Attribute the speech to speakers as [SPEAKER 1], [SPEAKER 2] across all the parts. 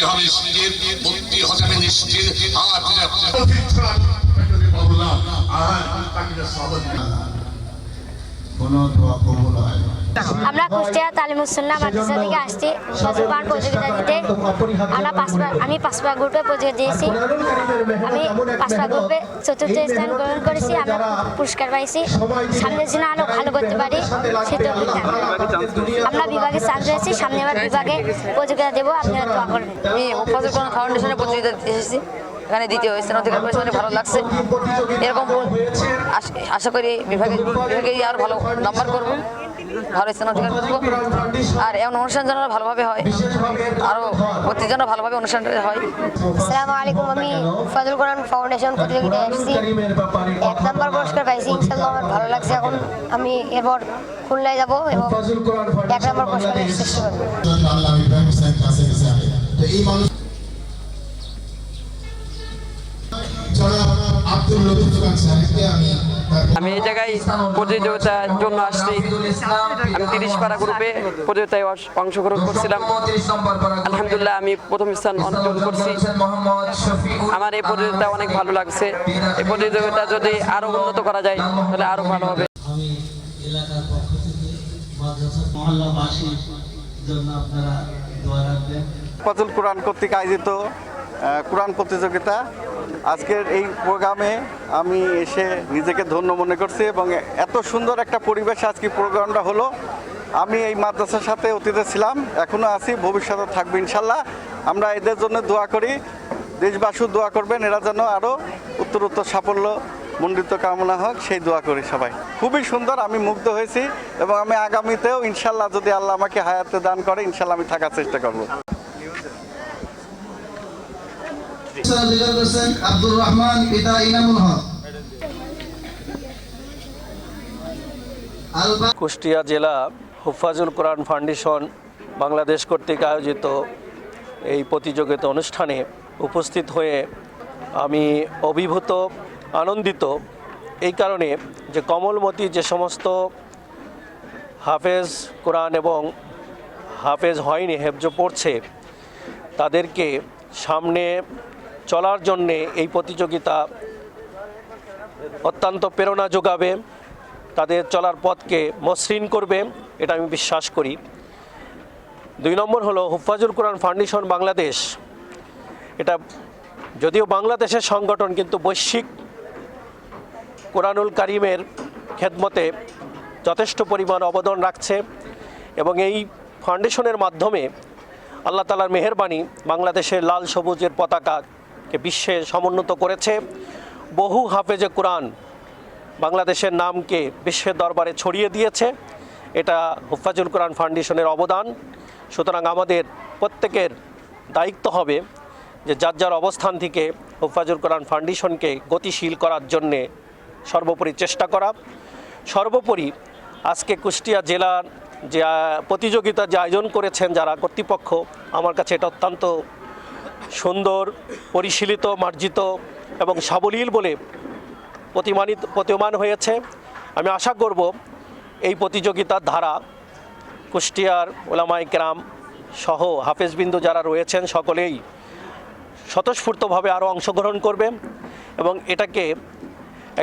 [SPEAKER 1] হবে স্থির, বুদ্ধি হবে নিশ্চিত।
[SPEAKER 2] আমরা কুষ্টিয়া তালিমুসুন্নাহ মাদ্রাসা থেকে আসছি ফজলুর প্রতিযোগিতা দিতে। আমি পাঁচপা গ্রুপে প্রতিযোগিতা দিয়েছি। আমি পাঁচপা গ্রুপে চতুর্থ স্থান গ্রহণ করেছি। আমরা পুরস্কার পাইছি। সামনের দিনে আরো ভালো করতে পারি সেটা আমরা বিভাগে চান্স পেয়েছি। সামনে আবার বিভাগে প্রতিযোগিতা দেবো, আপনারা দোয়া করবেন।
[SPEAKER 3] আমি ফজল কোরআন ফাউন্ডেশনের প্রতিযোগিতা দিতে এসেছি। এখানে দ্বিতীয় স্থান অধিকার করেছি, মানে ভালো লাগছে। এরকম আশা করি বিভাগে আরো ভালো নাম্বার করবো, ভালো স্থান অধিকার করবো। আর এমন অনুষ্ঠান যেন ভালোভাবে হয়, আরো প্রতি যেন ভালোভাবে অনুষ্ঠানটা হয়।
[SPEAKER 2] আসসালামু আলাইকুম। আমি ফজল কোরআন ফাউন্ডেশন প্রতিযোগিতায় এসেছি। 1 নম্বর পুরস্কার পাইছি। ইনশাআল্লাহ আমার ভালো লাগছে। এখন আমি এরপর খুলনায় যাব এবং 1 নম্বর পুরস্কারের চেষ্টা করব।
[SPEAKER 4] আমি এই জায়গায় প্রতিযোগিতার জন্য আসছি। আমি 30 পারা গ্রুপে প্রতিযোগিতায় অংশগ্রহণ করছিলাম। আলহামদুলিল্লাহ আমি প্রথম স্থান অর্জন করছি। আমার এই প্রতিযোগিতা অনেক ভালো লাগছে। এই প্রতিযোগিতা যদি আরো উন্নত করা যায় তাহলে আরো ভালো হবে।
[SPEAKER 5] আমি এলাকার পক্ষ থেকে মাদ্রাসা মহল্লাবাসীর জন্য আপনারা দোয়া রাখবেন।
[SPEAKER 6] ফজল কোরআন কর্তৃক আয়োজিত কোরআন প্রতিযোগিতা, আজকের এই প্রোগ্রামে আমি এসে নিজেকে ধন্য মনে করছি এবং এত সুন্দর একটা পরিবেশ আজকে প্রোগ্রামটা হলো। আমি এই মাদ্রাসার সাথে অতীতে ছিলাম, এখনও আছি, ভবিষ্যতে থাকবো ইনশাল্লাহ। আমরা এদের জন্য দোয়া করি, দেশবাসীও দোয়া করবেন, এরা যেন আরও উত্তরোত্তর সাফল্য মণ্ডিত কামনা হোক, সেই দোয়া করি সবাই। খুবই সুন্দর, আমি মুগ্ধ হয়েছি এবং আমি আগামীতেও ইনশাল্লাহ যদি আল্লাহ আমাকে হায়াতে দান করে ইনশাল্লাহ আমি থাকার চেষ্টা করব।
[SPEAKER 5] আব্দুর রহমান পিতা ইনামুল হক।
[SPEAKER 7] কুষ্টিয়া জেলা হুফাজুল কোরআন ফাউন্ডেশন বাংলাদেশ কর্তৃক আয়োজিত এই প্রতিযোগিতা অনুষ্ঠানে উপস্থিত হয়ে আমি অভিভূত, আনন্দিত এই কারণে যে কমলমতি যে সমস্ত হাফেজ কোরআন এবং হাফেজ হয়নি, হেফজ পড়ছে, তাদেরকে সামনে চলার জন্যে এই প্রতিযোগিতা অত্যন্ত প্রেরণা যোগাবে, তাদের চলার পথকে মসৃণ করবে, এটা আমি বিশ্বাস করি। 2 নম্বর হলো হুফাজুল কোরআন ফাউন্ডেশন বাংলাদেশ। এটা যদিও বাংলাদেশের সংগঠন, কিন্তু বৈশ্বিক কোরআনুল কারিমের খেদমতে যথেষ্ট পরিমাণ অবদান রাখছে এবং এই ফাউন্ডেশনের মাধ্যমে আল্লাহ তাআলার মেহেরবানি বাংলাদেশের লাল সবুজের পতাকাকে বিশ্বে সমুন্নত করেছে। বহু হাফেজে কোরআন বাংলাদেশের নামকে বিশ্বের দরবারে ছড়িয়ে দিয়েছে। এটা হুফাজুল কোরআন ফাউন্ডেশনের অবদান। সুতরাং আমাদের প্রত্যেকের দায়িত্ব হবে যে যার যার অবস্থান থেকে হুফাজুল কোরআন ফাউন্ডেশনকে গতিশীল করার জন্যে সর্বোপরি চেষ্টা করা। সর্বোপরি আজকে কুষ্টিয়া জেলার যে প্রতিযোগিতা যে আয়োজন করেছেন যারা কর্তৃপক্ষ, আমার কাছে এটা অত্যন্ত সুন্দর, পরিশীলিত, মার্জিত এবং সাবলীল বলে প্রতীয়মান হয়েছে। আমি আশা করব এই প্রতিযোগিতার ধারা কুষ্টিয়ার ওলামায়ে কেরাম সহ হাফেজবিন্দু যারা রয়েছেন সকলেই স্বতঃস্ফূর্তভাবে আরও অংশগ্রহণ করবে এবং এটাকে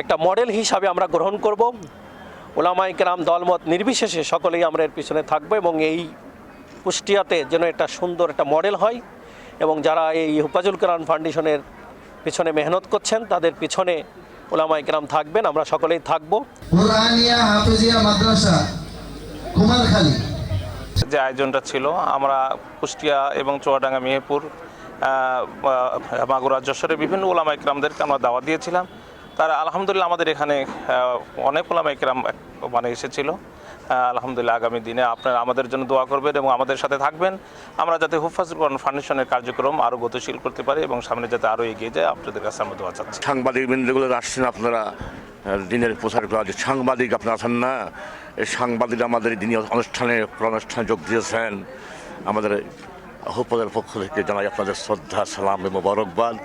[SPEAKER 7] একটা মডেল হিসাবে আমরা গ্রহণ করব। ওলামায়ে কেরাম দলমত নির্বিশেষে সকলেই আমরা এর পিছনে থাকবো এবং এই কুষ্টিয়াতে যেন একটা সুন্দর একটা মডেল হয় এবং যারা এই হুফাজুল কোরআন ফাউন্ডেশনের পিছনে মেহনত করছেন তাদের পিছনে ওলামায়ে কেরাম থাকবেন, আমরা সকলেই থাকবো।
[SPEAKER 5] কুরআনিয়া হাফেজিয়া মাদ্রাসা কুমারখালী
[SPEAKER 8] যে আয়োজনটা ছিল, আমরা কুষ্টিয়া এবং চুয়াডাঙ্গা, মেহেরপুর, মাগুরা, যশোরের বিভিন্ন ওলামায়ে কেরামদেরকে আমরা দাওয়াত দিয়েছিলাম। তারা আলহামদুলিল্লাহ আমাদের এখানে অনেক ওলামায়ে কেরাম এসেছিল। আলহামদুলিল্লাহ আগামী দিনে আপনারা আমাদের জন্য দোয়া করবেন এবং আমাদের সাথে থাকবেন, আমরা যাতে হুফাজুল কোরআন ফাউন্ডেশনের কার্যক্রম আরও গতিশীল করতে পারি এবং সামনে যাতে আরও এগিয়ে যায়, আপনাদের কাছে আমরা দোয়া চাচ্ছি।
[SPEAKER 1] সাংবাদিক বৃন্দগুলো আসছেন, আপনারা দিনের প্রচার করা যে সাংবাদিক আপনারা আছেন না, এই সাংবাদিক আমাদের দিনী অনুষ্ঠানে যোগ দিয়েছেন। আমাদের হুফাজের পক্ষ থেকে জানাই আপনাদের শ্রদ্ধা, সালাম এবং মোবারকবাদ।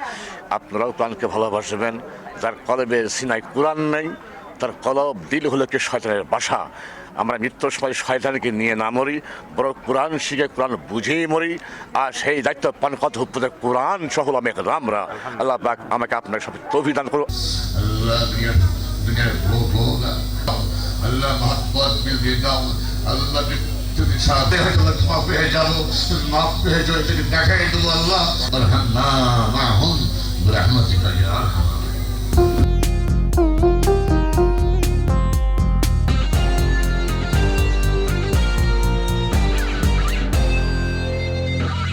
[SPEAKER 1] আপনারাও কোরআনকে ভালোবাসবেন। যার কলবে সিনাই কোরআন নেই, তার কলব দিল হলো কি শয়তানের বাসা। আমরা মৃত্যুর সময় শয়তানকে নিয়ে না মরি, বরং কোরআন শিখে কোরআন বুঝেই মরি। আর সেই দায়িত্ব পান কত উপদেশ কোরআন সহ আমি আমরা আল্লাহ পাক আমাকে আপনার সব তৌফিক দান করুন।
[SPEAKER 9] আল্লাহ দুনিয়ার ভোগ আল্লাহ মহব্বত মিল দিয়ে দাও আল্লাহ, তুমি সাথে হয়তো মাফ হয়ে যাবো, তুমি মাফ হয়ে যাও, তুমি দেখাই দেবো আল্লাহ। রহমান মাহুন রহমতিকা ইয়া আরহামার রাহিমিন।